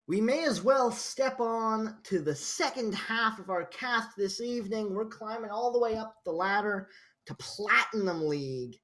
We may as well step on to the second half of our cast this evening. We're climbing all the way up the ladder to Platinum League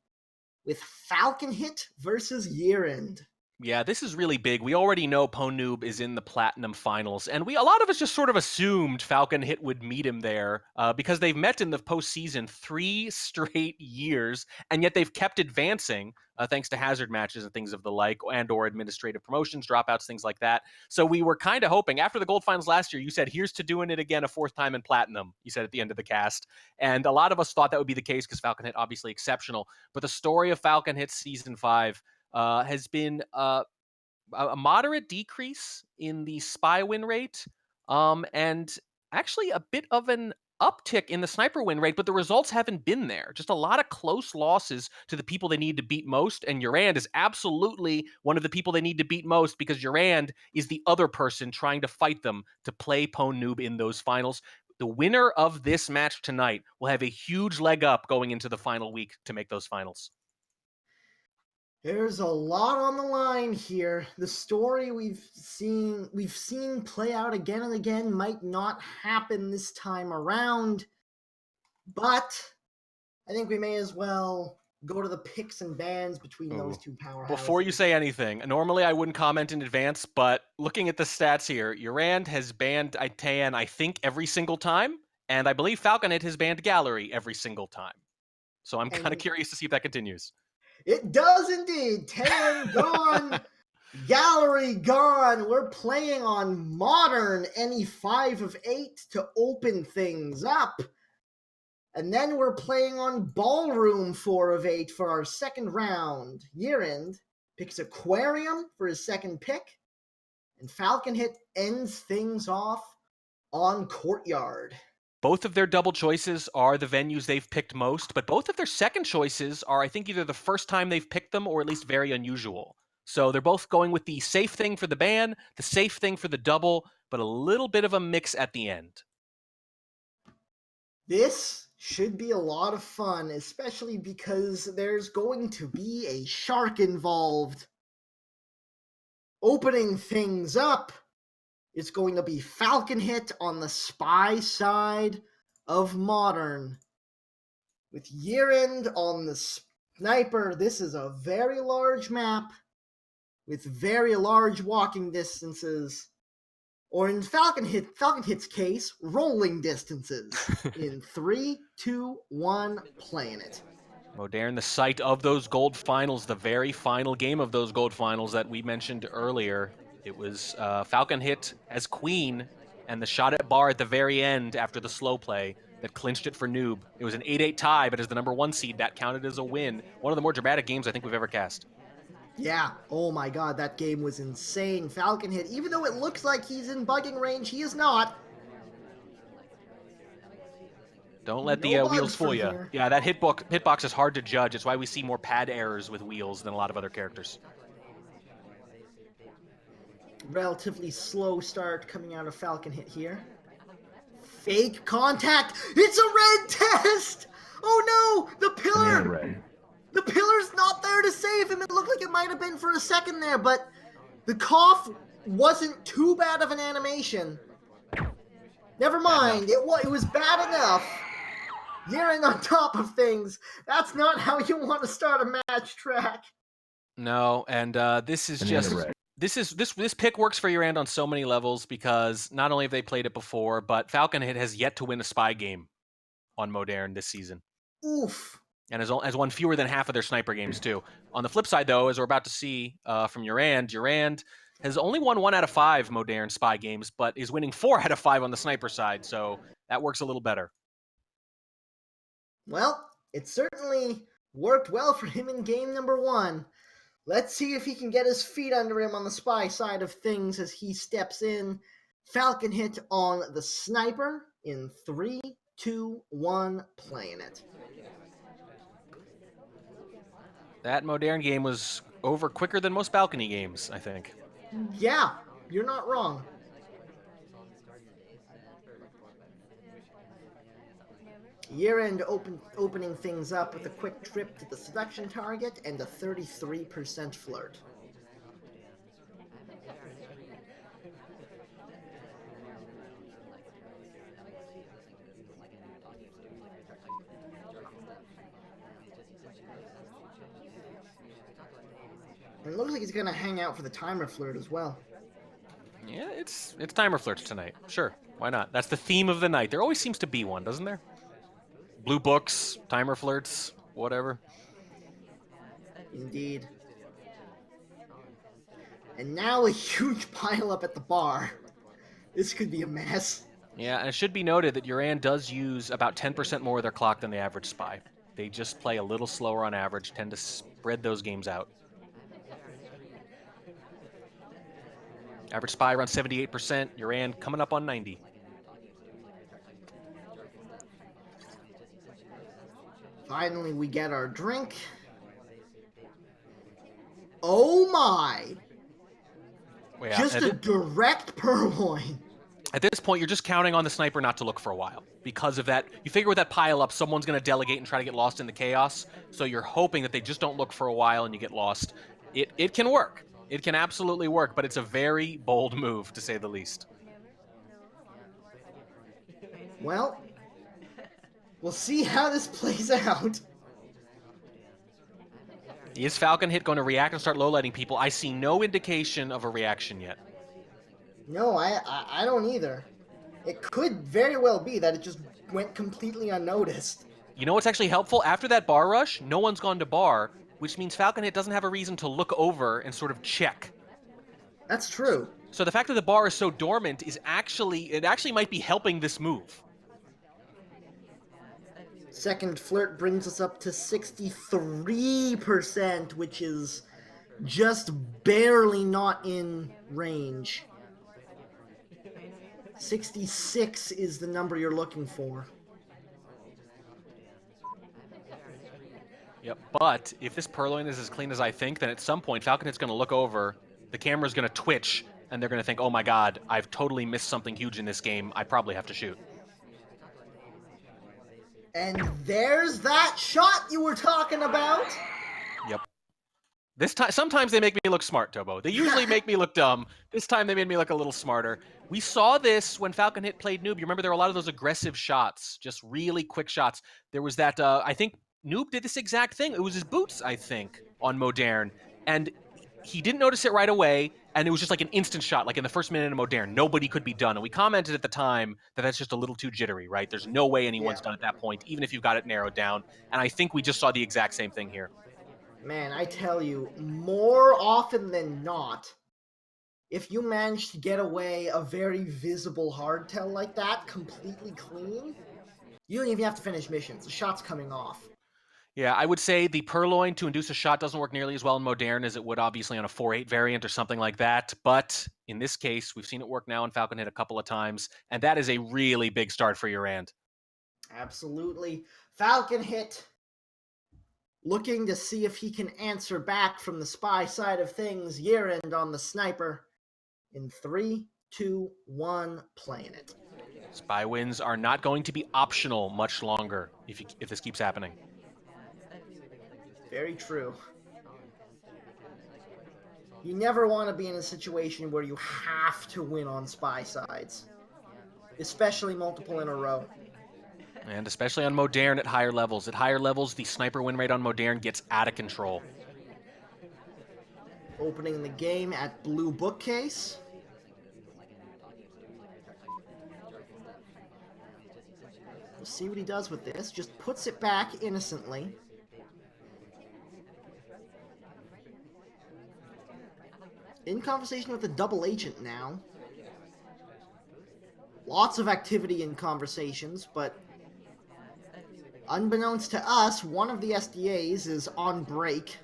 with FalconHit versus YerAnd. Yeah, this is really big. We already know Ponoob is in the Platinum Finals, and a lot of us just sort of assumed FalconHit would meet him there because they've met in the postseason 3 straight years, and yet they've kept advancing thanks to hazard matches and things of the like, and/or administrative promotions, dropouts, things like that. So we were kind of hoping after the Gold Finals last year. You said, "Here's to doing it again a fourth time in Platinum." You said at the end of the cast, and a lot of us thought that would be the case because FalconHit obviously exceptional. But the story of FalconHit Season 5 has been a moderate decrease in the spy win rate, and actually a bit of an uptick in the sniper win rate, but the results haven't been there. Just a lot of close losses to the people they need to beat most, and YerAnd is absolutely one of the people they need to beat most because YerAnd is the other person trying to fight them to play Ponoob in those finals. The winner of this match tonight will have a huge leg up going into the final week to make those finals. There's a lot on the line here. The story we've seen play out again and again might not happen this time around, but I think we may as well go to the picks and bans between those two powerhouses. Before you say anything, normally I wouldn't comment in advance, but looking at the stats here, YerAnd has banned Tan, I think, every single time, and I believe FalconHit has banned Gallery every single time. So I'm kind of curious to see if that continues. It does indeed. Tan gone. Gallery gone. We're playing on Modern any 5 of 8 to open things up. And then we're playing on Ballroom 4 of 8 for our second round. YerAnd picks Aquarium for his second pick. And FalconHit ends things off on Courtyard. Both of their double choices are the venues they've picked most, but both of their second choices are, I think, either the first time they've picked them or at least very unusual. So they're both going with the safe thing for the ban, the safe thing for the double, but a little bit of a mix at the end. This should be a lot of fun, especially because there's going to be a shark involved. Opening things up, it's going to be FalconHit on the spy side of Modern. With YerAnd on the sniper, this is a very large map with very large walking distances. Or in FalconHit's case, rolling distances. In 3, 2, 1, playing it. Modern, the site of those gold finals, the very final game of those gold finals that we mentioned earlier. It was FalconHit as queen, and the shot at bar at the very end after the slow play that clinched it for Noob. It was an 8-8 tie, but as the number 1 seed, that counted as a win. One of the more dramatic games I think we've ever cast. Yeah, oh my god, that game was insane. FalconHit, even though it looks like he's in bugging range, he is not. Don't let the wheels fool you. Yeah, that hitbox is hard to judge. It's why we see more pad errors with wheels than a lot of other characters. Relatively slow start coming out of FalconHit here. Fake contact! It's a red test! Oh no! The pillar! The pillar's not there to save him! It looked like it might have been for a second there, but the cough wasn't too bad of an animation. Never mind, it was bad enough. YerAnd on top of things. That's not how you want to start a match track. No, and this is just this pick works for YerAnd on so many levels because not only have they played it before, but FalconHit has yet to win a spy game on Modern this season. Oof. And has won fewer than half of their sniper games too. On the flip side, though, as we're about to see from YerAnd has only won 1 out of 5 Modern spy games, but is winning 4 out of 5 on the sniper side, so that works a little better. Well, it certainly worked well for him in game number 1. Let's see if he can get his feet under him on the spy side of things as he steps in. FalconHit on the sniper in 3, 2, 1, playing it. That Modern game was over quicker than most balcony games, I think. Yeah, you're not wrong. YerAnd opening things up with a quick trip to the seduction target and a 33% flirt. it looks like he's going to hang out for the timer flirt as well. Yeah, it's timer flirts tonight. Sure, why not? That's the theme of the night. There always seems to be one, doesn't there? Blue books, timer flirts, whatever. Indeed. And now a huge pileup at the bar. This could be a mess. Yeah, and it should be noted that YerAnd does use about 10% more of their clock than the average Spy. They just play a little slower on average, tend to spread those games out. Average Spy around 78%, YerAnd coming up on 90. Finally, we get our drink. Oh my! Yeah, just a direct purloin. At this point, you're just counting on the sniper not to look for a while. Because of that, you figure with that pile up, someone's going to delegate and try to get lost in the chaos. So you're hoping that they just don't look for a while and you get lost. It can work. It can absolutely work, but it's a very bold move, to say the least. Well, we'll see how this plays out. Is FalconHit going to react and start low-lighting people? I see no indication of a reaction yet. No, I don't either. It could very well be that it just went completely unnoticed. You know what's actually helpful? After that bar rush, no one's gone to bar, which means FalconHit doesn't have a reason to look over and sort of check. That's true. So the fact that the bar is so dormant is actually might be helping this move. Second flirt brings us up to 63%, which is just barely not in range. 66 is the number you're looking for. Yep, but if this purloin is as clean as I think, then at some point FalconHit's going to look over, the camera's going to twitch, and they're going to think, oh my god, I've totally missed something huge in this game, I probably have to shoot. And there's that shot you were talking about. Yep. This time, sometimes they make me look smart, Tobo. They usually make me look dumb. This time they made me look a little smarter. We saw this when FalconHit played Noob. You remember there were a lot of those aggressive shots, just really quick shots. There was that, I think Noob did this exact thing. It was his boots, I think, on Modern. And he didn't notice it right away, and it was just like an instant shot, like in the first minute of Modern. Nobody could be done. And we commented at the time that that's just a little too jittery, right? There's no way anyone's done at that point, even if you've got it narrowed down. And I think we just saw the exact same thing here. Man, I tell you, more often than not, if you manage to get away a very visible hardtail like that, completely clean, you don't even have to finish missions. The shot's coming off. Yeah, I would say the purloin to induce a shot doesn't work nearly as well in Modern as it would obviously on a 4.8 variant or something like that. But in this case, we've seen it work now in FalconHit a couple of times, and that is a really big start for YerAnd. Absolutely. FalconHit looking to see if he can answer back from the spy side of things. YerAnd on the sniper in 3, 2, 1, playing it. Spy wins are not going to be optional much longer if this keeps happening. Very true. You never want to be in a situation where you have to win on spy sides, especially multiple in a row. And especially on Modern at higher levels. At higher levels, the sniper win rate on Modern gets out of control. Opening the game at blue bookcase. We'll see what he does with this. Just puts it back innocently. In conversation with the double agent now. Lots of activity in conversations, but unbeknownst to us, one of the SDAs is on break.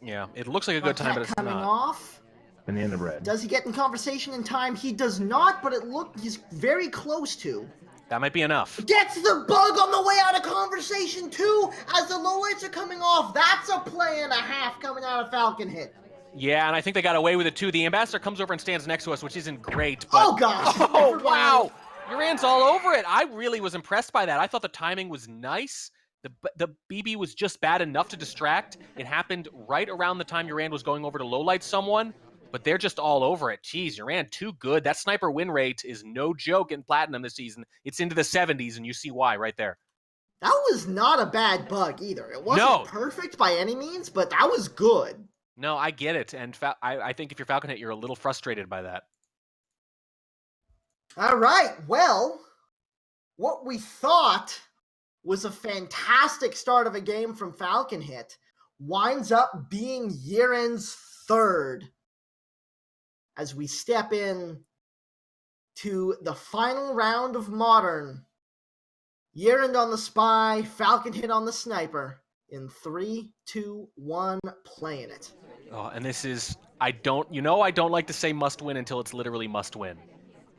Yeah, it looks like a good time, but it's coming not. Off. Banana bread. Does he get in conversation in time? He does not, but he's very close to. That might be enough. Gets the bug on the way out of conversation too, as the lowlights are coming off. That's a play and a half coming out of FalconHit. Yeah, and I think they got away with it too. The ambassador comes over and stands next to us, which isn't great. But... Oh gosh! Oh wow! YerAnd's all over it. I really was impressed by that. I thought the timing was nice. The BB was just bad enough to distract. It happened right around the time YerAnd was going over to lowlight someone, but they're just all over it. Jeez, YerAnd too good. That sniper win rate is no joke in Platinum this season. It's into the 70s, and you see why right there. That was not a bad bug either. It wasn't perfect by any means, but that was good. No, I get it, and I think if you're FalconHit, you're a little frustrated by that. All right, well, what we thought was a fantastic start of a game from FalconHit winds up being YerAnd's third as we step in to the final round of Modern. YerAnd on the Spy, FalconHit on the Sniper. In 3, 2, 1, playing it. Oh, and this is, I don't like to say must win until it's literally must win.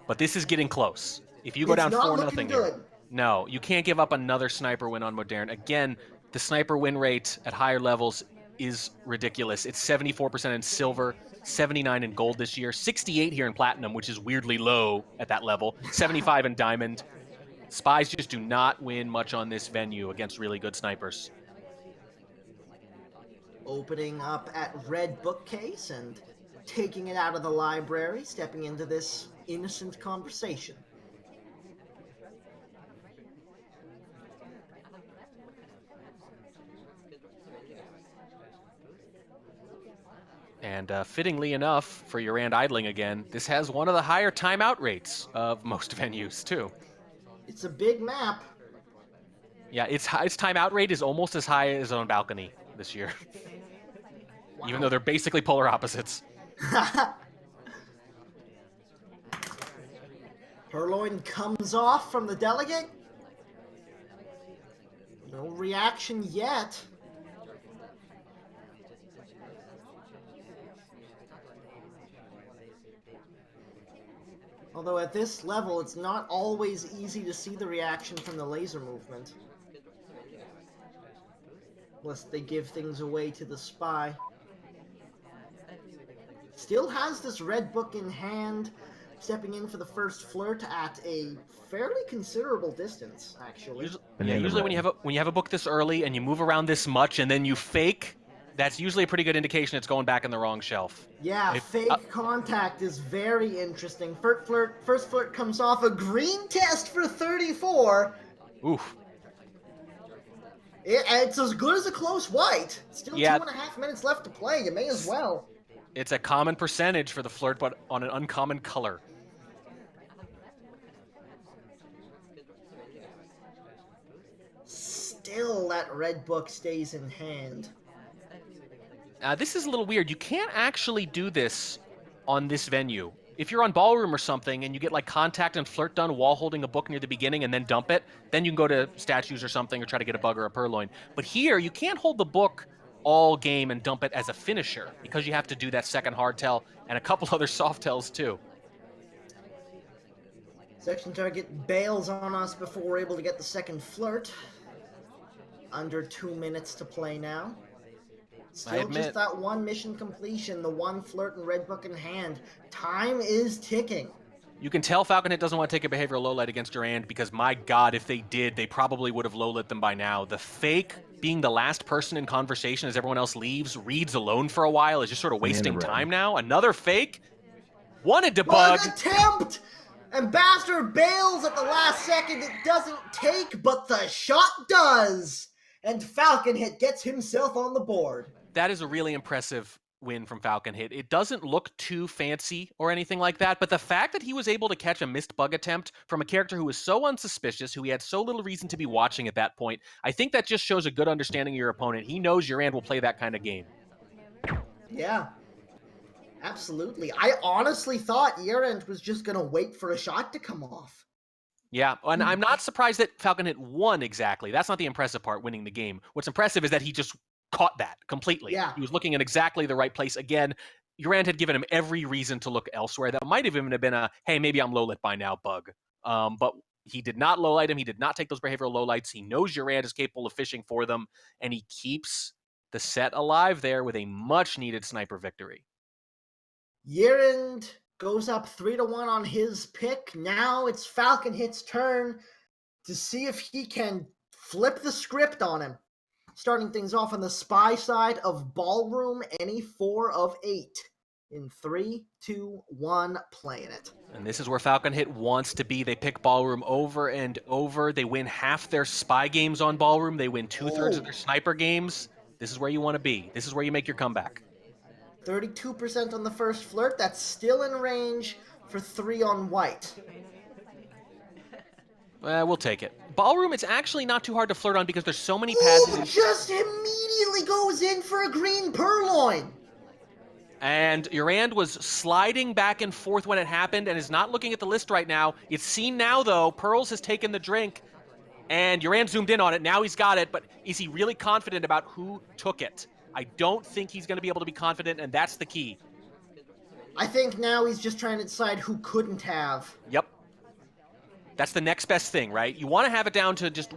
But this is getting close. If you go It's down not 4-0 looking here, good. no, you can't give up another sniper win on Modern. Again, the sniper win rate at higher levels is ridiculous. It's 74% in silver, 79 in gold this year, 68 here in platinum, which is weirdly low at that level, 75 in diamond. Spies just do not win much on this venue against really good snipers. Opening up at Red Bookcase and taking it out of the library, stepping into this innocent conversation. And fittingly enough, for YerAnd idling again, this has one of the higher timeout rates of most venues, too. It's a big map. Yeah, its timeout rate is almost as high as on Balcony this year. Wow. Even though they're basically polar opposites. Purloin comes off from the delegate. No reaction yet. Although at this level, it's not always easy to see the reaction from the laser movement. Unless they give things away to the spy. Still has this red book in hand, stepping in for the first flirt at a fairly considerable distance, actually. Usually when you have a book this early and you move around this much and then you fake, that's usually a pretty good indication it's going back in the wrong shelf. Yeah, fake contact is very interesting. First flirt comes off a green test for 34. Oof. It's as good as a close white. Still 2.5 minutes left to play. You may as well. It's a common percentage for the flirt, but on an uncommon color. Still, that red book stays in hand. This is a little weird. You can't actually do this on this venue. If you're on Ballroom or something and you get like contact and flirt done while holding a book near the beginning and then dump it, then you can go to statues or something or try to get a bug or a purloin. But here, you can't hold the book all game and dump it as a finisher because you have to do that second hardtail and a couple other soft tells too. Section target bails on us before we're able to get the second flirt. Under 2 minutes to play now. Still just that one mission completion, the one flirt and red book in hand. Time is ticking. You can tell FalconHit doesn't want to take a behavioral lowlight against YerAnd because, my God, if they did, they probably would have low-lit them by now. The fake being the last person in conversation as everyone else leaves, reads alone for a while, is just sort of wasting time now. Another fake. Wanted to bug. Attempt! Ambassador bails at the last second. It doesn't take, but the shot does. And FalconHit gets himself on the board. That is a really impressive win from FalconHit. It doesn't look too fancy or anything like that, but the fact that he was able to catch a missed bug attempt from a character who was so unsuspicious, who he had so little reason to be watching at that point, I think that just shows a good understanding of your opponent. He knows YerAnd will play that kind of game. Yeah. Absolutely. I honestly thought YerAnd was just going to wait for a shot to come off. Yeah, and I'm not surprised that FalconHit won exactly. That's not the impressive part, winning the game. What's impressive is that he just caught that completely. Yeah. He was looking in exactly the right place. Again, YerAnd had given him every reason to look elsewhere. That might have even been a, hey, maybe I'm low-lit by now bug. But he did not low-light him. He did not take those behavioral lowlights. He knows YerAnd is capable of fishing for them, and he keeps the set alive there with a much-needed sniper victory. YerAnd goes up 3-1 on his pick. Now it's FalconHit's turn to see if he can flip the script on him. Starting things off on the spy side of Ballroom, any 4 of 8. In 3, 2, 1, playing it. And this is where FalconHit wants to be. They pick Ballroom over and over. They win half their spy games on Ballroom. They win 2/3 of their sniper games. This is where you want to be. This is where you make your comeback. 32% on the first flirt. That's still in range for 3 on white. We'll take it. Ballroom, it's actually not too hard to flirt on because there's so many Ooh, passes. just immediately goes in for a green purloin. And YerAnd was sliding back and forth when it happened and is not looking at the list right now. It's seen now, though. Pearls has taken the drink, and YerAnd zoomed in on it. Now he's got it, but is he really confident about who took it? I don't think he's going to be able to be confident, and that's the key. I think now he's just trying to decide who couldn't have. Yep. That's the next best thing, right? You want to have it down to just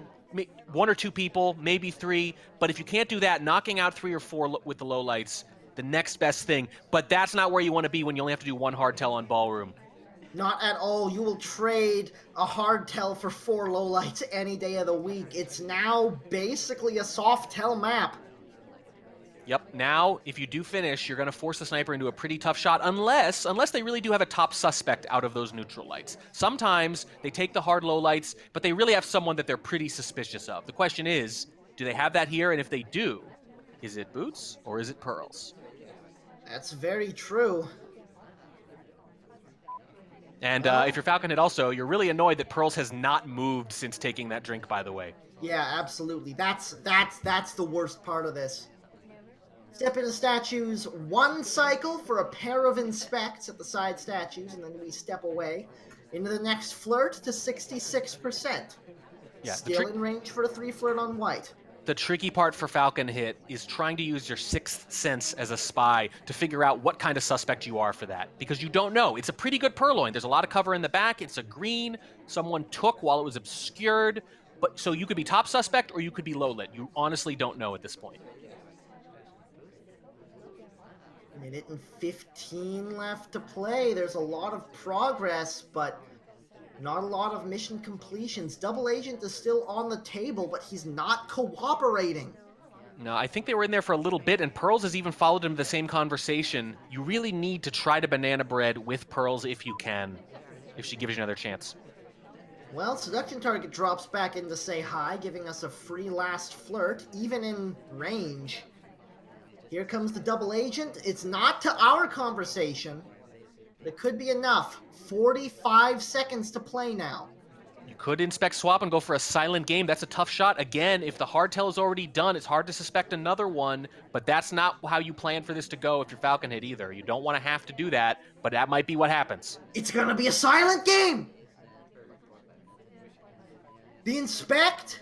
1 or 2 people, maybe 3, but if you can't do that, knocking out 3 or 4 with the lowlights, the next best thing. But that's not where you want to be when you only have to do 1 hard tell on Ballroom. Not at all. You will trade a hard tell for 4 lowlights any day of the week. It's now basically a soft tell map. Yep. Now, if you do finish, you're going to force the sniper into a pretty tough shot, unless they really do have a top suspect out of those neutral lights. Sometimes they take the hard low lights, but they really have someone that they're pretty suspicious of. The question is, do they have that here? And if they do, is it Boots or is it Pearls? That's very true. And if you're FalconHit also, you're really annoyed that Pearls has not moved since taking that drink, by the way. Yeah, absolutely. That's the worst part of this. Step into statues 1 cycle for a pair of inspects at the side statues, and then we step away into the next flirt to 66%. Yeah, Still in range for a 3 flirt on white. The tricky part for FalconHit is trying to use your 6th sense as a spy to figure out what kind of suspect you are for that, because you don't know. It's a pretty good purloin. There's a lot of cover in the back. It's a green. Someone took while it was obscured. But so you could be top suspect or you could be low lit. You honestly don't know at this point. Minute and 15 left to play. There's a lot of progress, but not a lot of mission completions. Double Agent is still on the table, but he's not cooperating. No, I think they were in there for a little bit, and Pearls has even followed him the same conversation. You really need to try to banana bread with Pearls if you can, if she gives you another chance. Well, Seduction Target drops back in to say hi, giving us a free last flirt, even in range. Here comes the Double Agent. It's not to our conversation, but it could be enough. 45 seconds to play now. You could inspect swap and go for a silent game. That's a tough shot. Again, if the hard tell is already done, it's hard to suspect another one, but that's not how you plan for this to go if you're FalconHit either. You don't want to have to do that, but that might be what happens. It's gonna be a silent game! The inspect?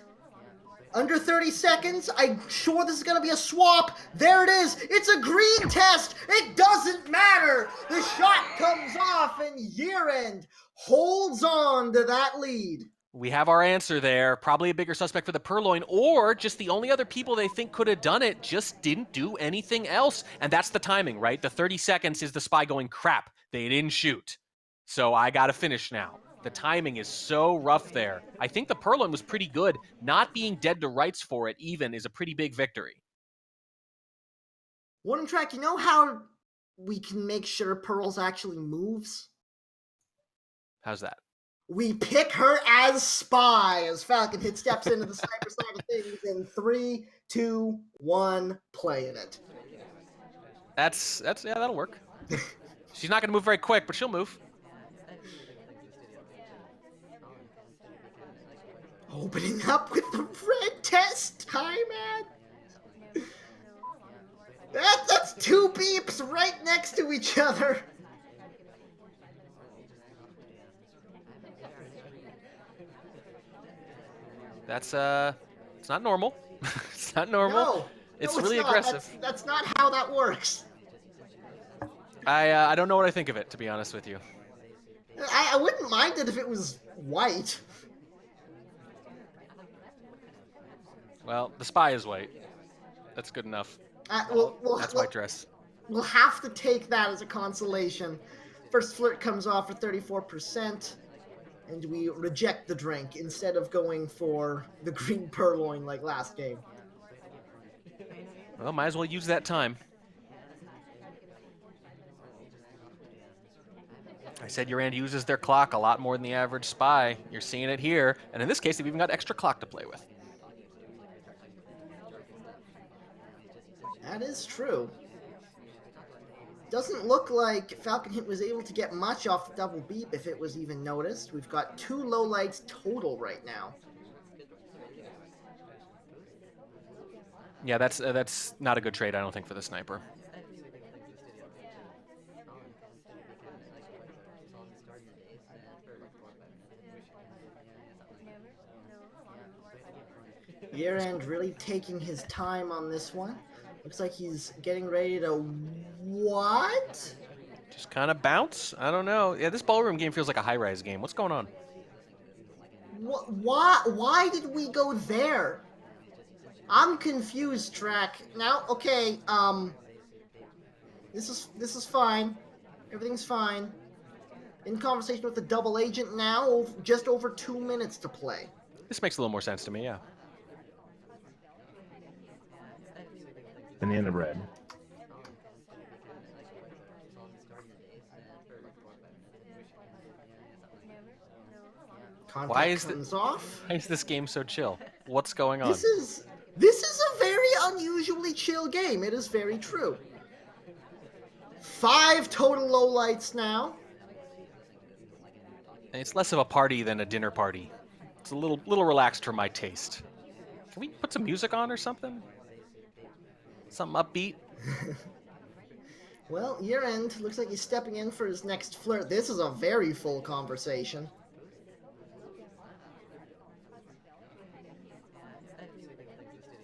Under 30 seconds, I'm sure this is going to be a swap. There it is. It's a green test. It doesn't matter. The shot comes off and YerAnd holds on to that lead. We have our answer there. Probably a bigger suspect for the purloin, or just the only other people they think could have done it just didn't do anything else. And that's the timing, right? The 30 seconds is the spy going, crap, they didn't shoot. So I got to finish now. The timing is so rough there. I think the purloin was pretty good. Not being dead to rights for it even is a pretty big victory. One track, you know how we can make sure Pearls actually moves? How's that? We pick her as spy as FalconHit steps into the sniper side of things in 3, 2, 1, playing it. That's yeah, that'll work. She's not going to move very quick, but she'll move. Opening up with the red test time, man. That's 2 beeps right next to each other. That's it's not normal. It's not normal. No, it's no, really not. aggressive. That's not how that works. I don't know what I think of it, to be honest with you. I wouldn't mind it if it was white. Well, the spy is white. That's good enough. That's white dress. We'll have to take that as a consolation. First flirt comes off for 34%, and we reject the drink instead of going for the green purloin like last game. Well, might as well use that time. I said YerAnd uses their clock a lot more than the average spy. You're seeing it here, and in this case, they've even got extra clock to play with. That is true. Doesn't look like FalconHit was able to get much off the double beep if it was even noticed. We've got 2 lowlights total right now. Yeah, that's not a good trade, I don't think, for the sniper. YerAnd really taking his time on this one. Looks like he's getting ready to what? Just kind of bounce? I don't know. Yeah, this ballroom game feels like a high-rise game. What's going on? Why did we go there? I'm confused, Track. Now, okay, this is fine. Everything's fine. In conversation with the double agent now, just over 2 minutes to play. This makes a little more sense to me, yeah. Banana red. Contact Why is comes off. Why is this game so chill? What's going on? This is a very unusually chill game. It is very true. 5 total lowlights now. It's less of a party than a dinner party. It's a little relaxed for my taste. Can we put some music on or something? Something upbeat? Well, YerAnd looks like he's stepping in for his next flirt. This is a very full conversation.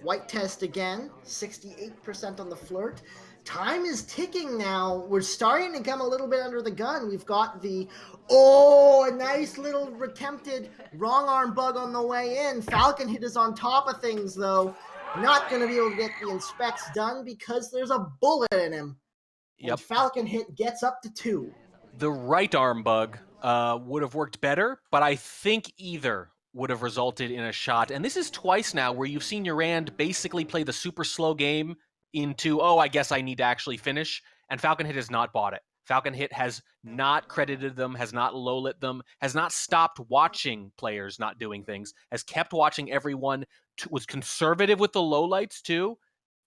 White test again, 68% on the flirt. Time is ticking now. We're starting to come a little bit under the gun. We've got the, a nice little attempted wrong arm bug on the way in. FalconHit is on top of things, though. Not going to be able to get the inspects done because there's a bullet in him. Yep. And FalconHit gets up to 2. The right arm bug would have worked better, but I think either would have resulted in a shot. And this is twice now where you've seen YerAnd basically play the super slow game into, I guess I need to actually finish. And FalconHit has not bought it. FalconHit has not credited them, has not low-lit them, has not stopped watching players not doing things, has kept watching everyone, was conservative with the lowlights too.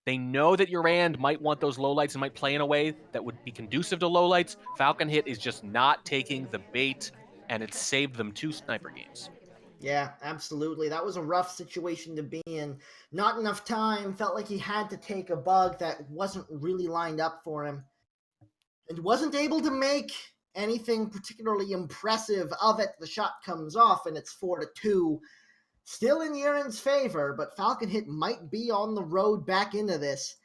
They know that YerAnd might want those lowlights and might play in a way that would be conducive to lowlights. FalconHit is just not taking the bait, and it's saved them 2 sniper games. Yeah, absolutely. That was a rough situation to be in. Not enough time. Felt like he had to take a bug that wasn't really lined up for him. And wasn't able to make anything particularly impressive of it. The shot comes off, and it's 4-2. Still in YerAnd's favor, but FalconHit might be on the road back into this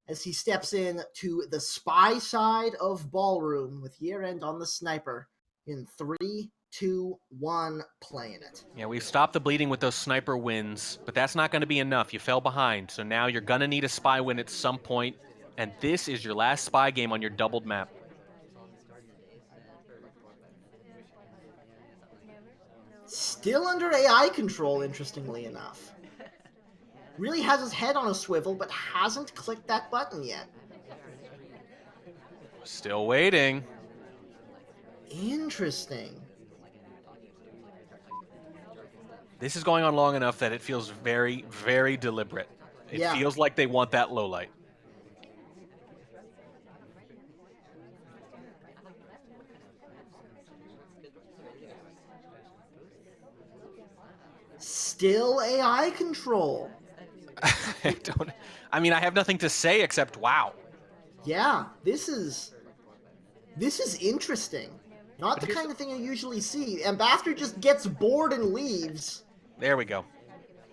as he steps in to the spy side of ballroom with YerAnd on the sniper in 3, 2, 1, playing it. Yeah, we've stopped the bleeding with those sniper wins, but that's not going to be enough. You fell behind, so now you're going to need a spy win at some point, and this is your last spy game on your doubled map. Still under AI control, interestingly enough. Really has his head on a swivel, but hasn't clicked that button yet. Still waiting. Interesting. This is going on long enough that it feels very, very deliberate. It feels like they want that low light. Still AI control. I mean, I have nothing to say except wow. Yeah, this is interesting. Not the kind of thing you usually see. Ambassador just gets bored and leaves. There we go.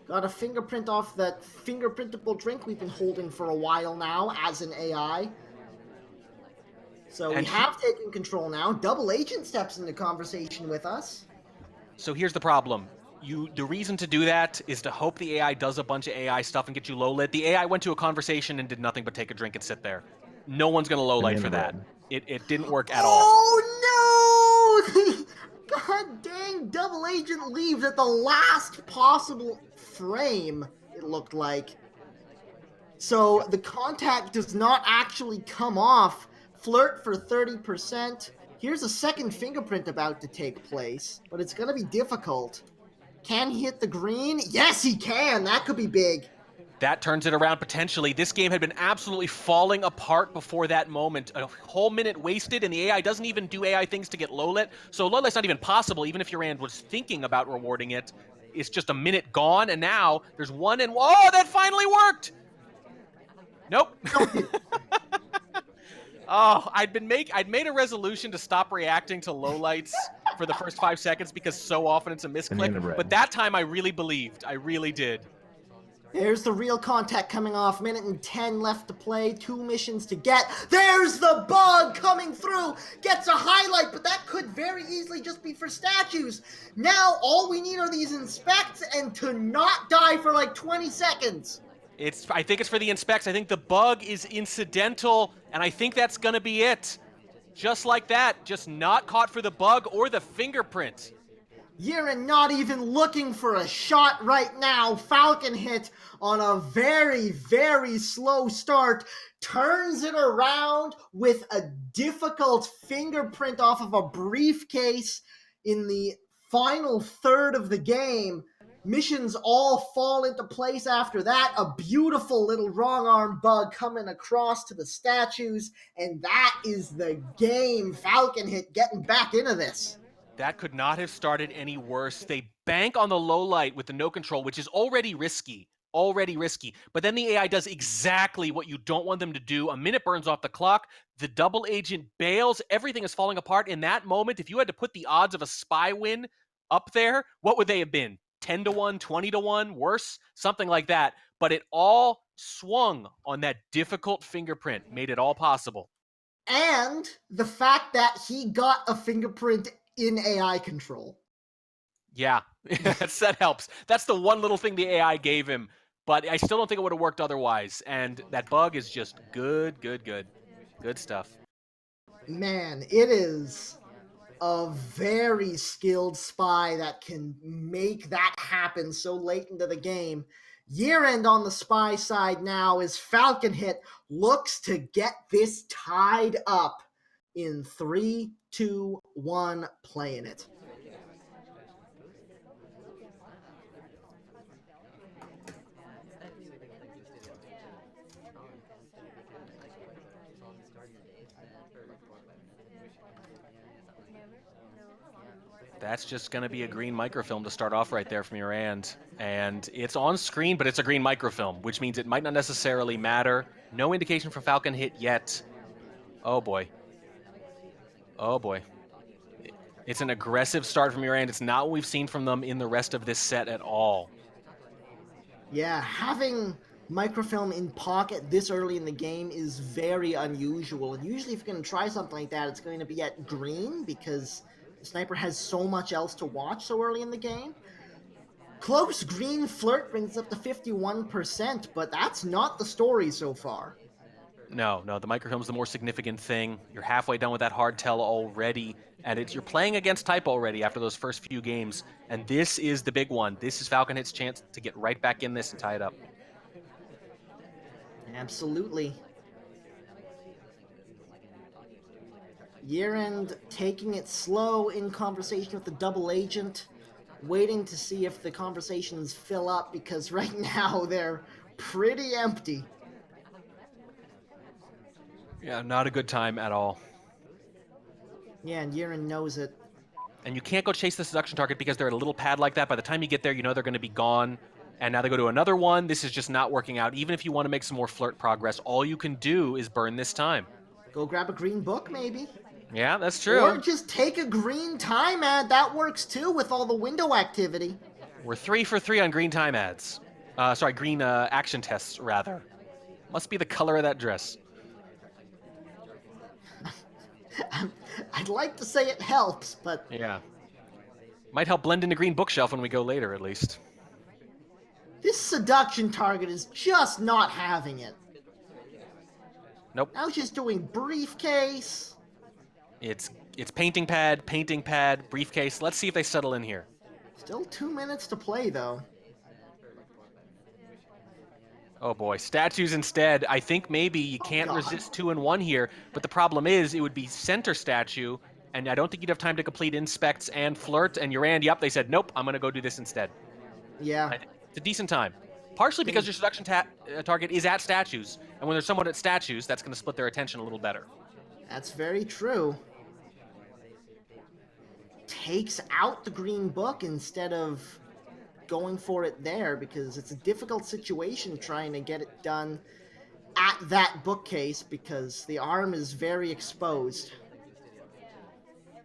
Got a fingerprint off that fingerprintable drink we've been holding for a while now as an AI. So we have taken control now. Double Agent steps into conversation with us. So here's the problem. The reason to do that is to hope the AI does a bunch of AI stuff and get you low lit. The AI went to a conversation and did nothing but take a drink and sit there. No one's gonna low light for that. It didn't work at all. Oh no! God dang, Double Agent leaves at the last possible frame, it looked like. So the contact does not actually come off. Flirt for 30%. Here's a second fingerprint about to take place, but it's going to be difficult. Can he hit the green? Yes, he can. That could be big. That turns it around potentially. This game had been absolutely falling apart before that moment. A whole minute wasted, and the AI doesn't even do AI things to get low-lit. So low-lit's not even possible, even if YerAnd was thinking about rewarding it. It's just a minute gone, and now there's one and... Oh, that finally worked! Nope. Oh, I'd made a resolution to stop reacting to lowlights for the first 5 seconds because so often it's a misclick. But that time I really believed. I really did. There's the real contact coming off. Minute and 10 left to play. 2 missions to get. There's the bug coming through. Gets a highlight, but that could very easily just be for statues. Now all we need are these inspects and to not die for like 20 seconds. I think it's for the inspects. I think the bug is incidental, and I think that's going to be it. Just like that. Just not caught for the bug or the fingerprint. YerAnd not even looking for a shot right now. FalconHit on a very, very slow start turns it around with a difficult fingerprint off of a briefcase in the final third of the game. Missions all fall into place after that. A beautiful little wrong arm bug coming across to the statues, and that is the game. FalconHit getting back into this. That could not have started any worse. They bank on the low light with the no control, which is already risky. But then the AI does exactly what you don't want them to do. A minute burns off the clock. The double agent bails. Everything is falling apart. In that moment, if you had to put the odds of a spy win up there, what would they have been? 10 to 1, 20 to 1, worse? Something like that. But it all swung on that difficult fingerprint, made it all possible. And the fact that he got a fingerprint in AI control. Yeah, that helps. That's the one little thing the AI gave him, but I still don't think it would have worked otherwise. And that bug is just good stuff. Man, it is a very skilled spy that can make that happen so late into the game. YerAnd on the spy side now is FalconHit looks to get this tied up in 3, 2, 1, playing it. That's just going to be a green microfilm to start off right there from YerAnd. And it's on screen, but it's a green microfilm, which means it might not necessarily matter. No indication from FalconHit yet. Oh boy. Oh boy. It's an aggressive start from YerAnd. It's not what we've seen from them in the rest of this set at all. Yeah, having microfilm in pocket this early in the game is very unusual. And usually if you're going to try something like that, it's going to be at green because the sniper has so much else to watch so early in the game. Close green flirt brings up to 51%, but that's not the story so far. No, the microfilm's the more significant thing. You're halfway done with that hard tell already, and you're playing against type already after those first few games, and this is the big one. This is FalconHit's chance to get right back in this and tie it up. Absolutely. YerAnd taking it slow in conversation with the double agent, waiting to see if the conversations fill up, because right now they're pretty empty. Yeah, not a good time at all. Yeah, and YerAnd knows it. And you can't go chase the seduction target because they're at a little pad like that. By the time you get there, you know they're going to be gone. And now they go to another one. This is just not working out. Even if you want to make some more flirt progress, all you can do is burn this time. Go grab a green book, maybe. Yeah, that's true. Or just take a green time ad. That works too with all the window activity. We're 3 for 3 on green time ads. Green action tests, rather. Must be the color of that dress. I'd like to say it helps, but... Yeah. Might help blend in the green bookshelf when we go later, at least. This seduction target is just not having it. Nope. I was just doing briefcase. It's painting pad, briefcase. Let's see if they settle in here. Still 2 minutes to play, though. Oh boy, statues instead. I think maybe you can't resist 2 and 1 here, but the problem is it would be center statue, and I don't think you'd have time to complete inspects and flirt, and YerAnd, yep, they said, nope, I'm going to go do this instead. Yeah. It's a decent time. Partially because your seduction target is at statues, and when there's someone at statues, that's going to split their attention a little better. That's very true. Takes out the green book instead of going for it there, because it's a difficult situation trying to get it done at that bookcase because the arm is very exposed.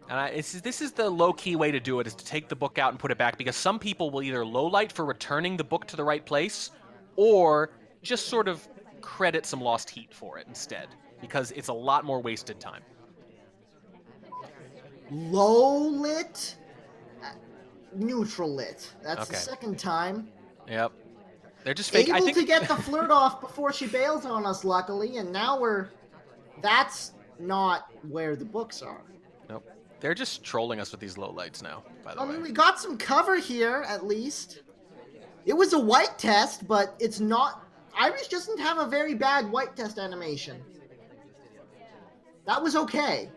And this is the low-key way to do it, is to take the book out and put it back, because some people will either low-light for returning the book to the right place, or just sort of credit some lost heat for it instead, because it's a lot more wasted time. Low lit, neutral lit. That's Okay. the second time. Yep. They're just fake. Able to get the flirt off before she bails on us, luckily, and now that's not where the books are. Nope. They're just trolling us with these low lights now, by the way. I mean, we got some cover here, at least. It was a white test, but it's not... Irish doesn't have a very bad white test animation. That was okay.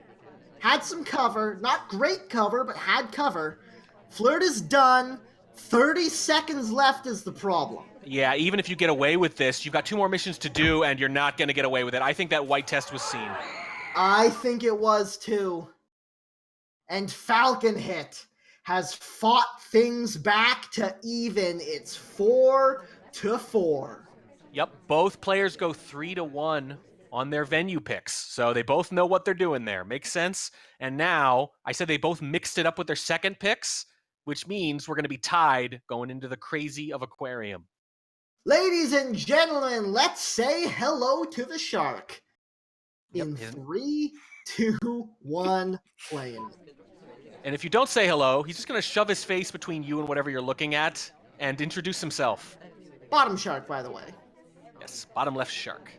Had some cover. Not great cover, but had cover. Flirt is done. 30 seconds left is the problem. Yeah, even if you get away with this, you've got 2 more missions to do, and you're not going to get away with it. I think that white test was seen. I think it was too. And FalconHit has fought things back to even. It's 4-4. Yep, both players go 3-1 on their venue picks, so they both know what they're doing there. Makes sense? And now, I said they both mixed it up with their second picks, which means we're going to be tied going into the crazy of Aquarium. Ladies and gentlemen, let's say hello to the shark. In Yep. 3, 2, 1, playing. And if you don't say hello, he's just going to shove his face between you and whatever you're looking at and introduce himself. Bottom shark, by the way. Yes, bottom left shark.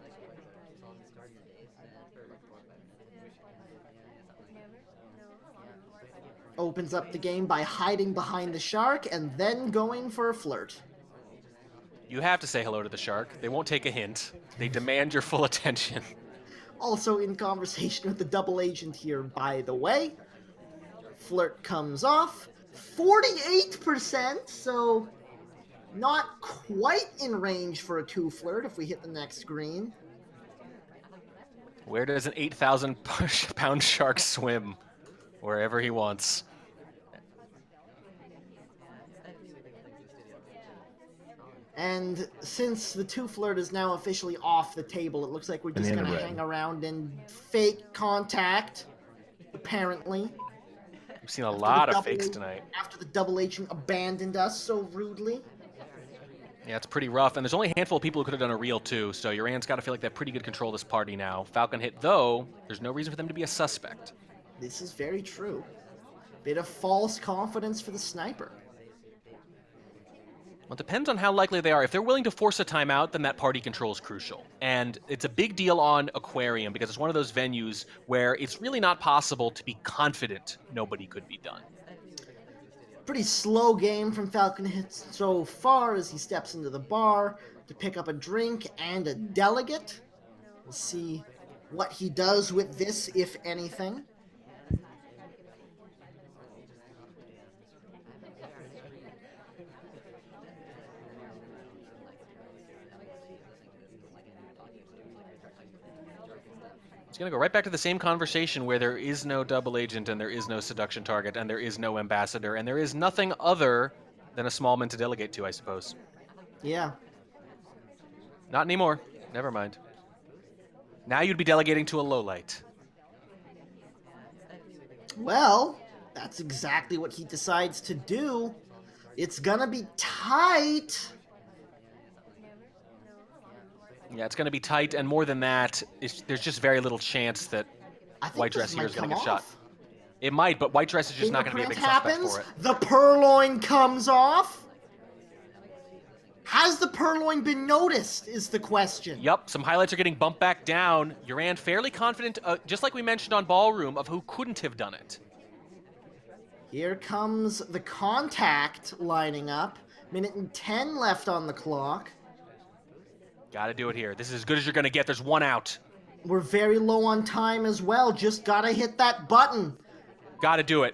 Opens up the game by hiding behind the shark and then going for a flirt. You have to say hello to the shark. They won't take a hint. They demand your full attention. Also in conversation with the double agent here, by the way. Flirt comes off. 48%, so not quite in range for a 2 flirt if we hit the next green. Where does an 8,000-pound shark swim? Wherever he wants. And since the 2 flirt is now officially off the table, it looks like we're just going to hang around and fake contact, apparently. We've seen a lot of fakes tonight. After the double agent abandoned us so rudely. Yeah, it's pretty rough, and there's only a handful of people who could have done a reel, too, so YerAnd's got to feel like they have pretty good control of this party now. FalconHit, though, there's no reason for them to be a suspect. This is very true. Bit of false confidence for the sniper. Well, it depends on how likely they are. If they're willing to force a timeout, then that party control is crucial. And it's a big deal on Aquarium because it's one of those venues where it's really not possible to be confident nobody could be done. Pretty slow game from FalconHit so far as he steps into the bar to pick up a drink and a delegate. We'll see what he does with this, if anything. It's going to go right back to the same conversation where there is no double agent and there is no seduction target and there is no ambassador and there is nothing other than a small man to delegate to, I suppose. Yeah. Not anymore. Never mind. Now you'd be delegating to a lowlight. Well, that's exactly what he decides to do. It's gonna be tight. Yeah, it's going to be tight, and more than that, there's just very little chance that I think White Dress this here is might going to come get off. shot. It might, but White Dress is just not going to be a big Fingerprint suspect happens. for it. The purloin comes off. Has the purloin been noticed, is the question. Yep, some highlights are getting bumped back down. YerAnd fairly confident, just like we mentioned on Ballroom, of who couldn't have done it. Here comes the contact lining up. Minute and 10 left on the clock. Got to do it here. This is as good as you're going to get. There's one out. We're very low on time as well. Just gotta hit that button. Got to do it.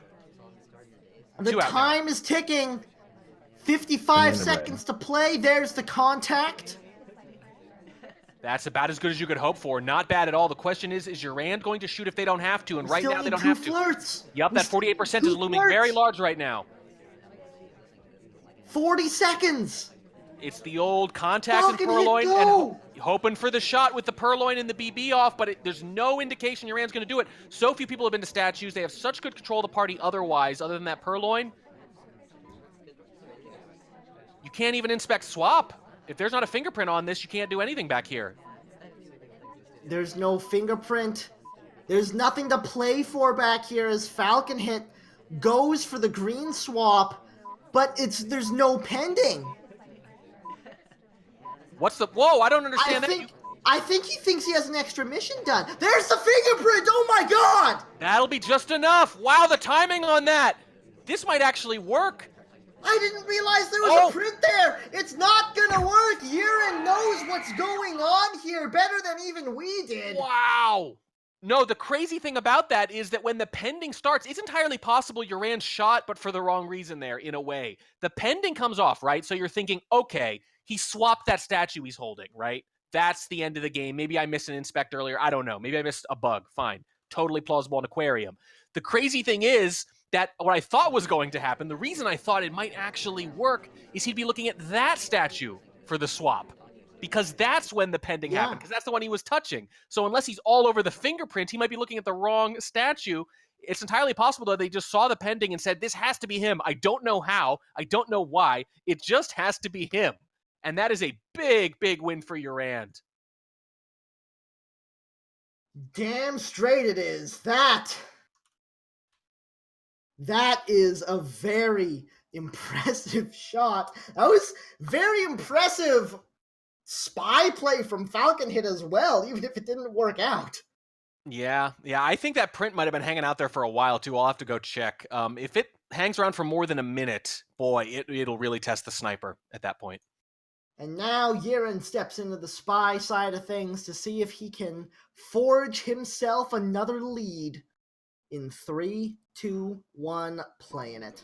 The Two out now. time is ticking. 55 seconds to play. There's the contact. That's about as good as you could hope for. Not bad at all. The question is YerAnd going to shoot if they don't have to? And right now they don't have to. Flirts. Yep, that 48% is looming very large right now. 40 seconds. It's the old contact and purloin, and hoping for the shot with the purloin and the BB off, but there's no indication YerAnd's going to do it. So few people have been to statues. They have such good control of the party otherwise, other than that purloin. You can't even inspect swap. If there's not a fingerprint on this, you can't do anything back here. There's no fingerprint. There's nothing to play for back here as FalconHit goes for the green swap, but there's no pending. What's the... Whoa, I don't understand that. I think he thinks he has an extra mission done. There's the fingerprint! Oh my god! That'll be just enough. Wow, the timing on that. This might actually work. I didn't realize there was a print there. It's not gonna work. YerAnd knows what's going on here better than even we did. Wow. No, the crazy thing about that is that when the pending starts, it's entirely possible YerAnd shot, but for the wrong reason there, in a way. The pending comes off, right? So you're thinking, okay, he swapped that statue he's holding, right? That's the end of the game. Maybe I missed an inspect earlier. I don't know. Maybe I missed a bug. Fine. Totally plausible in Aquarium. The crazy thing is that what I thought was going to happen, the reason I thought it might actually work, is he'd be looking at that statue for the swap. Because that's when the pending happened, because that's the one he was touching. So unless he's all over the fingerprint, he might be looking at the wrong statue. It's entirely possible that they just saw the pending and said, this has to be him. I don't know how. I don't know why. It just has to be him. And that is a big, big win for YerAnd. Damn straight it is. That is a very impressive shot. That was very impressive spy play from FalconHit as well, even if it didn't work out. Yeah, I think that print might have been hanging out there for a while too. I'll have to go check. If it hangs around for more than a minute, boy, it'll really test the sniper at that point. And now YerAnd steps into the spy side of things to see if he can forge himself another lead in 3, 2, 1, playing it.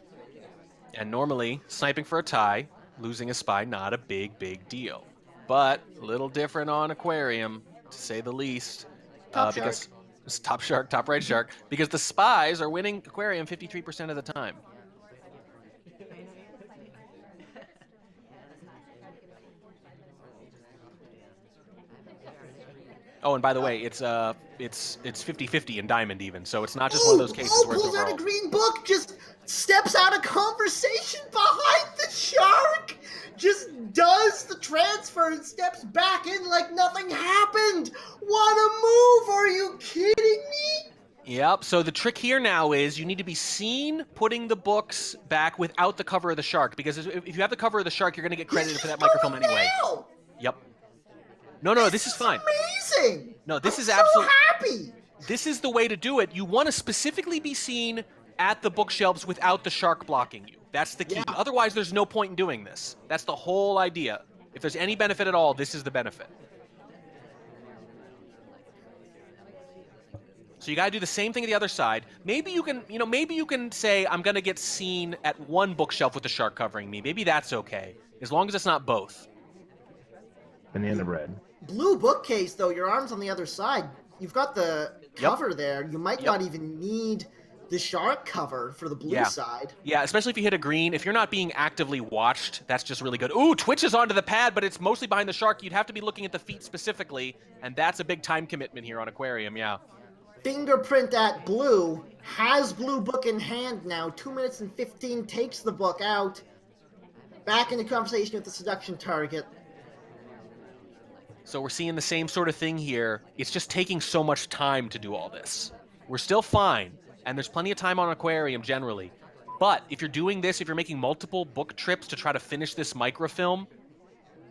And normally, sniping for a tie, losing a spy, not a big, big deal. But a little different on Aquarium, to say the least. Because it's top shark, top right shark, because the spies are winning Aquarium 53% of the time. Oh, and by the way, it's 50-50 in Diamond even, so it's not just one of those cases where it's pulls out overall. a green book, just steps out of conversation behind the shark, just does the transfer and steps back in like nothing happened. What a move! Are you kidding me? Yep, so the trick here now is you need to be seen putting the books back without the cover of the shark, because if you have the cover of the shark, you're going to get credited for that microfilm anyway. Now. Yep. No, this is fine. Amazing. No, this I'm is absolutely happy. This is the way to do it. You want to specifically be seen at the bookshelves without the shark blocking you. That's the key. Yeah. Otherwise, there's no point in doing this. That's the whole idea. If there's any benefit at all, this is the benefit. So you got to do the same thing at the other side. Maybe you can say, I'm going to get seen at one bookshelf with the shark covering me. Maybe that's okay, as long as it's not both. Banana red. Blue bookcase, though, your arm's on the other side. You've got the cover there. You might not even need the shark cover for the blue side. Yeah, especially if you hit a green. If you're not being actively watched, that's just really good. Ooh, twitches onto the pad, but it's mostly behind the shark. You'd have to be looking at the feet specifically, and that's a big time commitment here on Aquarium, yeah. Fingerprint at blue, has blue book in hand now. 2 minutes and 15, takes the book out. Back into conversation with the seduction target. So we're seeing the same sort of thing here. It's just taking so much time to do all this. We're still fine, and there's plenty of time on Aquarium generally. But if you're doing this, if you're making multiple book trips to try to finish this microfilm,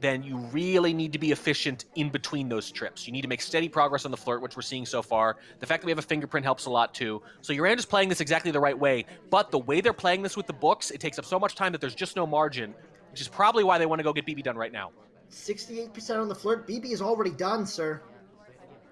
then you really need to be efficient in between those trips. You need to make steady progress on the flirt, which we're seeing so far. The fact that we have a fingerprint helps a lot too. So YerAnd is playing this exactly the right way, but the way they're playing this with the books, it takes up so much time that there's just no margin, which is probably why they want to go get BB done right now. 68% on the flirt. BB is already done, sir.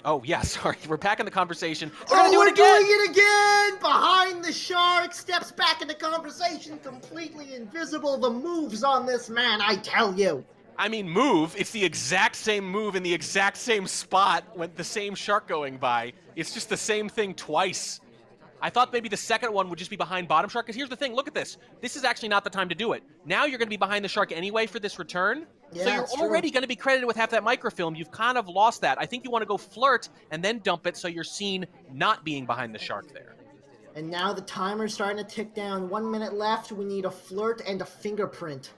Oh, yeah, sorry. We're back in the conversation. They're gonna do we're it again! doing it again! Behind the shark, steps back in the conversation, completely invisible. The moves on this man, I tell you. I mean, move. It's the exact same move in the exact same spot with the same shark going by. It's just the same thing twice. I thought maybe the second one would just be behind bottom shark, because here's the thing, look at this. This is actually not the time to do it. Now you're going to be behind the shark anyway for this return, so Yeah, you're it's already true. going to be credited with half that microfilm. You've kind of lost that. I think you want to go flirt and then dump it so you're seen not being behind the shark there. And now the timer's starting to tick down. 1 minute left. We need a flirt and a fingerprint.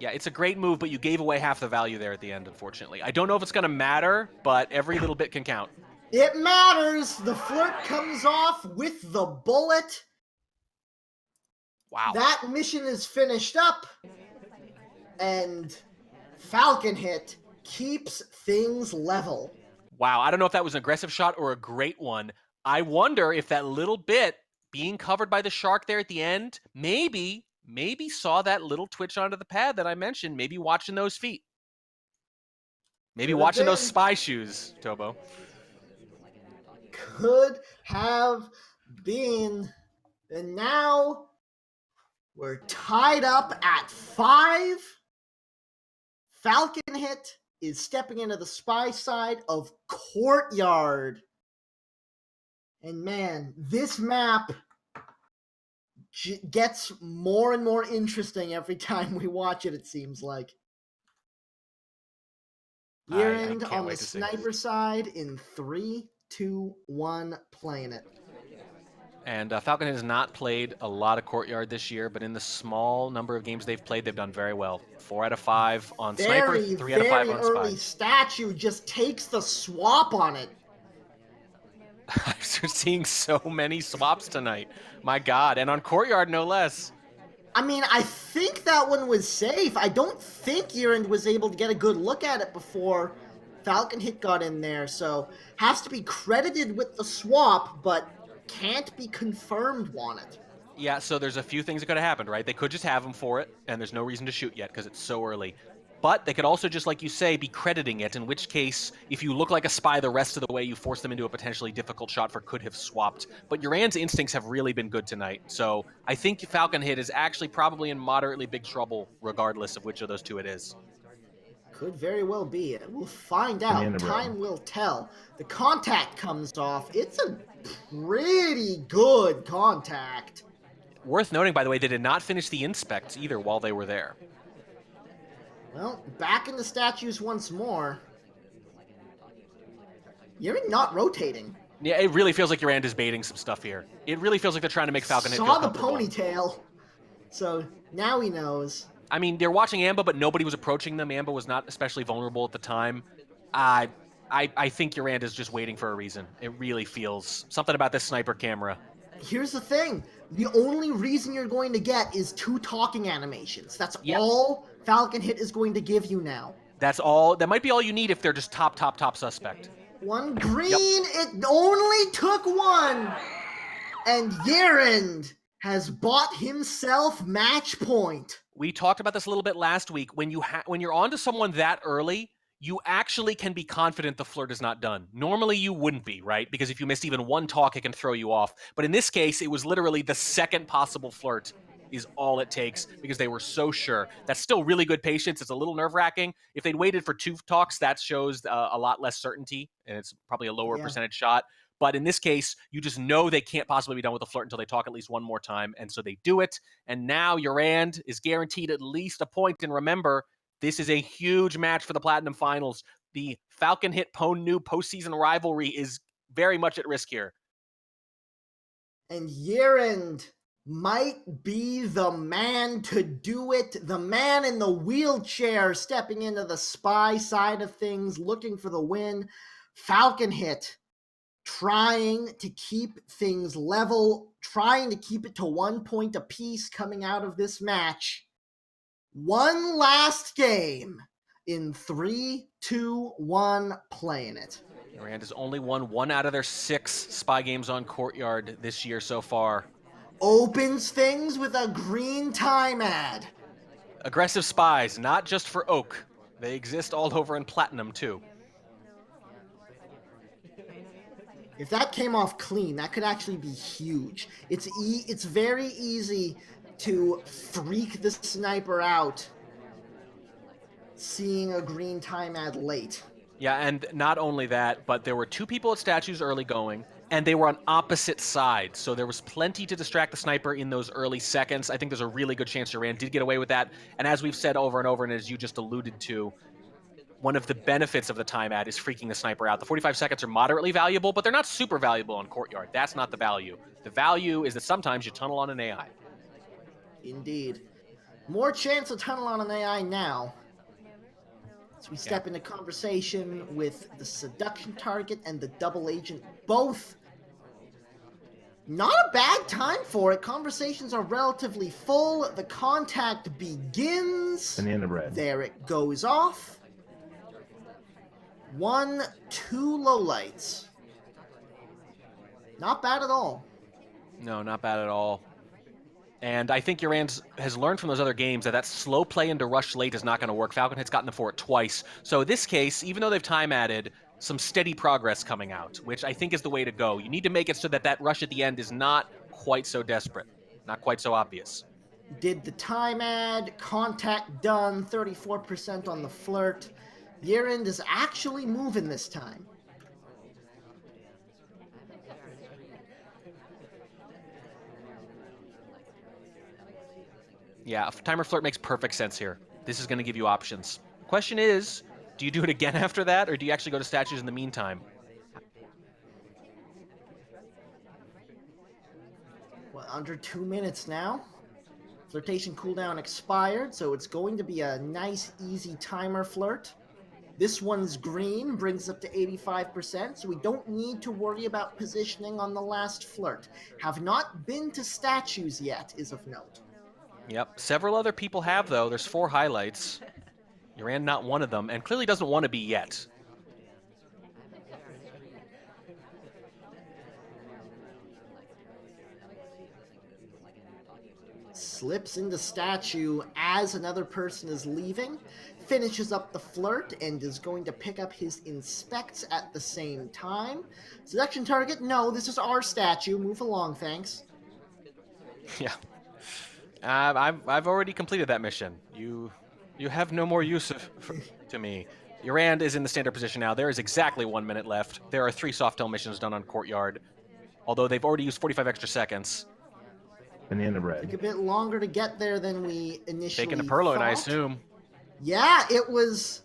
Yeah, it's a great move, but you gave away half the value there at the end, unfortunately. I don't know if it's going to matter, but every little bit can count. It matters. The flirt comes off with the bullet. Wow. That mission is finished up. And FalconHit keeps things level. Wow, I don't know if that was an aggressive shot or a great one. I wonder if that little bit being covered by the shark there at the end, maybe saw that little twitch onto the pad that I mentioned, maybe watching those feet. Maybe Could have watching those been. spy shoes, Tobo. Could have been. And now we're tied up at 5. FalconHit is stepping into the spy side of Courtyard. And man, this map gets more and more interesting every time we watch it, it seems like. YerAnd on the sniper side in 3, 2, 1, playing it. And FalconHit has not played a lot of Courtyard this year, but in the small number of games they've played, they've done very well. 4 out of 5 on Sniper, 3 out of 5 on Spy. Very early statue just takes the swap on it. I'm seeing so many swaps tonight. My God. And on Courtyard, no less. I mean, I think that one was safe. I don't think YerAnd was able to get a good look at it before FalconHit got in there, so has to be credited with the swap, but can't be confirmed on it. Yeah, so there's a few things that could have happened, right? They could just have him for it, and there's no reason to shoot yet because it's so early. But they could also, just like you say, be crediting it, in which case, if you look like a spy the rest of the way, you force them into a potentially difficult shot for could have swapped. But YerAnd's instincts have really been good tonight, so I think FalconHit is actually probably in moderately big trouble, regardless of which of those two it is. Could very well be. We'll find out. Time will tell. The contact comes off. It's a pretty good contact. Worth noting, by the way, they did not finish the inspects either while they were there. Well, back in the statues once more. You're not rotating. Yeah, it really feels like YerAnd is baiting some stuff here. It really feels like they're trying to make FalconHit feel comfortable. Saw the ponytail. So now he knows. I mean, they're watching Amba, but nobody was approaching them. Amba was not especially vulnerable at the time. I think YerAnd is just waiting for a reason. It really feels something about this sniper camera. Here's the thing. The only reason you're going to get is 2 talking animations. That's all FalconHit is going to give you now. That's all. That might be all you need if they're just top suspect. 1 green. It only took 1. And YerAnd has bought himself match point. We talked about this a little bit last week. When you're onto someone that early, you actually can be confident the flirt is not done. Normally you wouldn't be, right? Because if you missed even 1 talk, it can throw you off. But in this case, it was literally the second possible flirt is all it takes because they were so sure. That's still really good patience. It's a little nerve-wracking. If they'd waited for 2 talks, that shows a lot less certainty, and it's probably a lower percentage shot. But in this case, you just know they can't possibly be done with the flirt until they talk at least 1 more time, and so they do it. And now YerAnd is guaranteed at least a point. And remember, this is a huge match for the Platinum Finals. The FalconHit Pwn postseason rivalry is very much at risk here. And YerAnd might be the man to do it. The man in the wheelchair stepping into the spy side of things, looking for the win. FalconHit trying to keep things level, trying to keep it to 1 point apiece coming out of this match. 1 last game in 3, 2, 1, playing it. YerAnd has only won 1 out of their 6 spy games on Courtyard this year so far. Opens things with a green time ad. Aggressive spies, not just for Oak. They exist all over in Platinum, too. If that came off clean, that could actually be huge. It's very easy to freak the sniper out seeing a green time ad late. Yeah, and not only that, but there were two people at statues early going, and they were on opposite sides. So there was plenty to distract the sniper in those early seconds. I think there's a really good chance YerAnd did get away with that. And as we've said over and over, and as you just alluded to, one of the benefits of the time ad is freaking the sniper out. The 45 seconds are moderately valuable, but they're not super valuable on Courtyard. That's not the value. The value is that sometimes you tunnel on an AI. Indeed. More chance to tunnel on an AI now. So we step into conversation with the seduction target and the double agent, both not a bad time for it. Conversations are relatively full. The contact begins. Banana red. There it goes off. 1, 2 lowlights. Not bad at all. No, not bad at all. And I think YerAnd has learned from those other games that slow play into rush late is not going to work. FalconHit's gotten them for it twice. So in this case, even though they've time added, some steady progress coming out, which I think is the way to go. You need to make it so that that rush at the end is not quite so desperate, not quite so obvious. Did the time ad, contact done, 34% on the flirt. YerAnd is actually moving this time. Yeah, timer flirt makes perfect sense here. This is going to give you options. Question is, do you do it again after that, or do you actually go to statues in the meantime? Well, under 2 minutes now. Flirtation cooldown expired, so it's going to be a nice, easy timer flirt. This one's green, brings up to 85%, so we don't need to worry about positioning on the last flirt. Have not been to statues yet, is of note. Yep, several other people have, though. There's 4 highlights. YerAnd not one of them, and clearly doesn't want to be yet. Slips into statue as another person is leaving, finishes up the flirt, and is going to pick up his inspects at the same time. Seduction target, no, this is our statue. Move along, thanks. Yeah. I've already completed that mission. You have no more use to me. YerAnd is in the standard position now. There is exactly 1 minute left. There are 3 softail missions done on Courtyard, although they've already used 45 extra seconds. Banana red. Took a bit longer to get there than we initially Taking a purloin, thought. I assume. Yeah, it was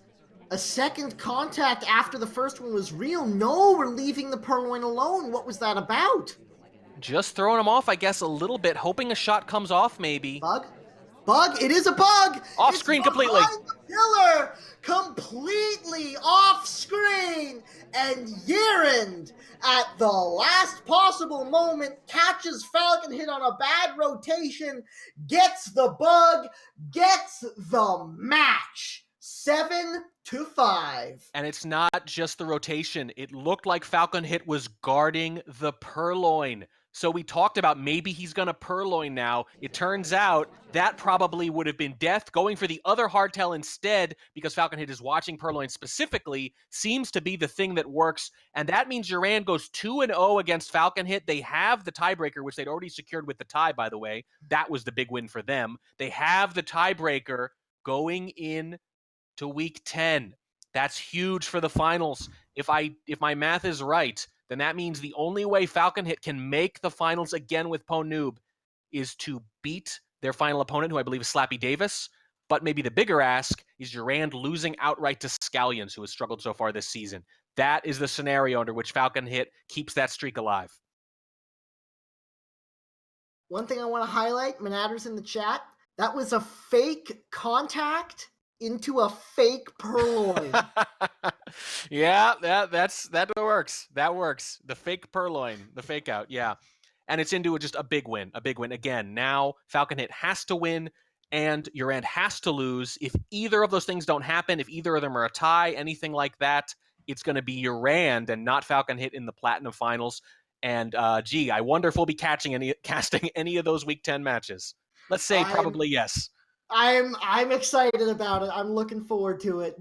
a second contact after the first one was real. No, we're leaving the purloin alone. What was that about? Just throwing him off, I guess, a little bit, hoping a shot comes off, maybe. Bug? Bug? It is a bug! Off screen completely. Behind the pillar! Completely off screen! And YerAnd, at the last possible moment, catches FalconHit on a bad rotation, gets the bug, gets the match. 7-5. And it's not just the rotation. It looked like FalconHit was guarding the purloin. So we talked about maybe he's going to purloin now. It turns out that probably would have been death. Going for the other hardtail instead, because FalconHit is watching purloin specifically, seems to be the thing that works. And that means YerAnd goes 2-0 against FalconHit. They have the tiebreaker, which they'd already secured with the tie, by the way. That was the big win for them. They have the tiebreaker going in to week 10. That's huge for the finals. If my math is right, then that means the only way FalconHit can make the finals again with PwnNoob is to beat their final opponent, who I believe is Slappy Davis. But maybe the bigger ask is YerAnd losing outright to Scallions, who has struggled so far this season. That is the scenario under which FalconHit keeps that streak alive. One thing I want to highlight, Manatter's in the chat, that was a fake contact into a fake purloin. Yeah, that works. That works. The fake purloin, the fake out, yeah. And it's into just a big win. Again, now FalconHit has to win and YerAnd has to lose. If either of those things don't happen, if either of them are a tie, anything like that, it's going to be YerAnd and not FalconHit in the Platinum Finals. And I wonder if we'll be casting any of those Week 10 matches. Let's say probably yes. I'm excited about it. I'm looking forward to it.